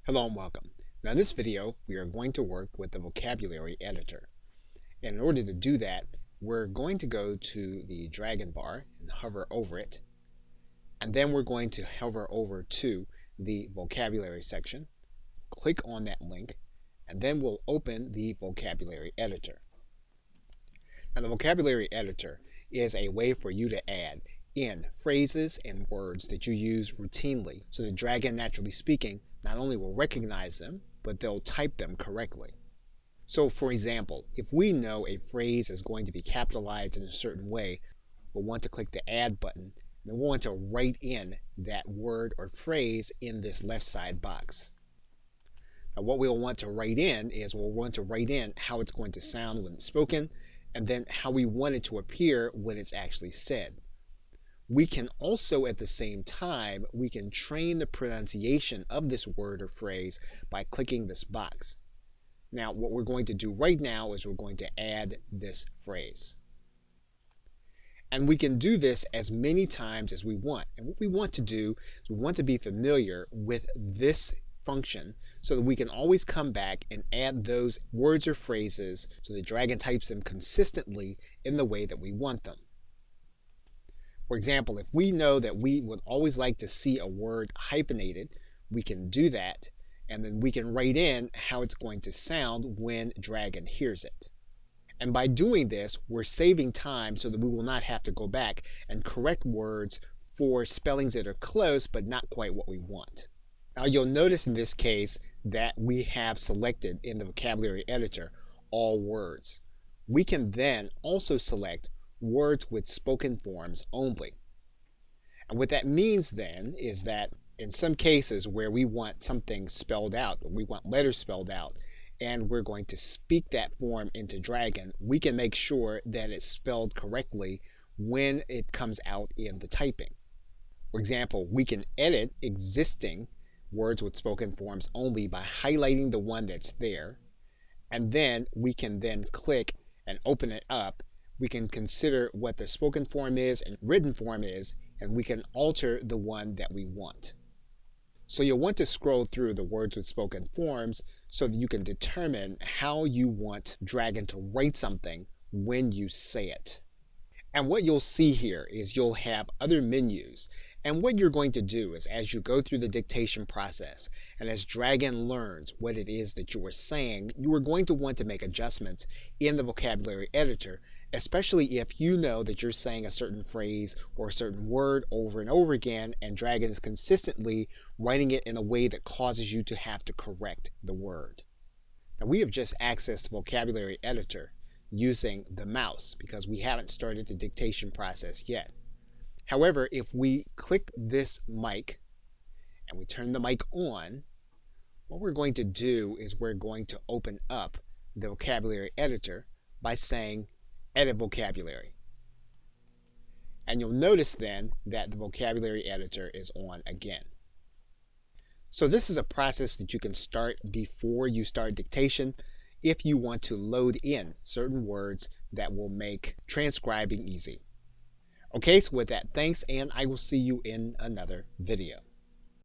Hello and welcome. Now in this video we are going to work with the vocabulary editor. And in order to do that, we're going to go to the Dragon bar and hover over it. And then we're going to hover over to the vocabulary section, click on that link, and then we'll open the vocabulary editor. Now the vocabulary editor is a way for you to add in phrases and words that you use routinely so that Dragon Naturally Speaking not only will recognize them, but they'll type them correctly. So for example, if we know a phrase is going to be capitalized in a certain way, we'll want to click the Add button, and we'll want to write in that word or phrase in this left side box. Now what we'll want to write in is we'll want to write in how it's going to sound when it's spoken, and then how we want it to appear when it's actually said. We can also at the same time, we can train the pronunciation of this word or phrase by clicking this box. Now what we're going to do right now is we're going to add this phrase. And we can do this as many times as we want. And what we want to do is we want to be familiar with this function so that we can always come back and add those words or phrases so that Dragon types them consistently in the way that we want them. For example, if we know that we would always like to see a word hyphenated, we can do that, and then we can write in how it's going to sound when Dragon hears it. And by doing this, we're saving time so that we will not have to go back and correct words for spellings that are close but not quite what we want. Now you'll notice in this case that we have selected in the vocabulary editor all words. We can then also select words with spoken forms only. And what that means then is that in some cases where we want something spelled out, or we want letters spelled out, and we're going to speak that form into Dragon, we can make sure that it's spelled correctly when it comes out in the typing. For example, we can edit existing words with spoken forms only by highlighting the one that's there, and then we can then click and open it up. We can consider what the spoken form is and written form is, and we can alter the one that we want. So you'll want to scroll through the words with spoken forms so that you can determine how you want Dragon to write something when you say it. And what you'll see here is you'll have other menus. And what you're going to do is as you go through the dictation process and as Dragon learns what it is that you are saying, you are going to want to make adjustments in the vocabulary editor, especially if you know that you're saying a certain phrase or a certain word over and over again and Dragon is consistently writing it in a way that causes you to have to correct the word. Now we have just accessed the vocabulary editor using the mouse because we haven't started the dictation process yet. However, if we click this mic and we turn the mic on, what we're going to do is we're going to open up the vocabulary editor by saying Edit Vocabulary. And you'll notice then that the vocabulary editor is on again. So this is a process that you can start before you start dictation if you want to load in certain words that will make transcribing easy. Okay, so with that, thanks, and I will see you in another video.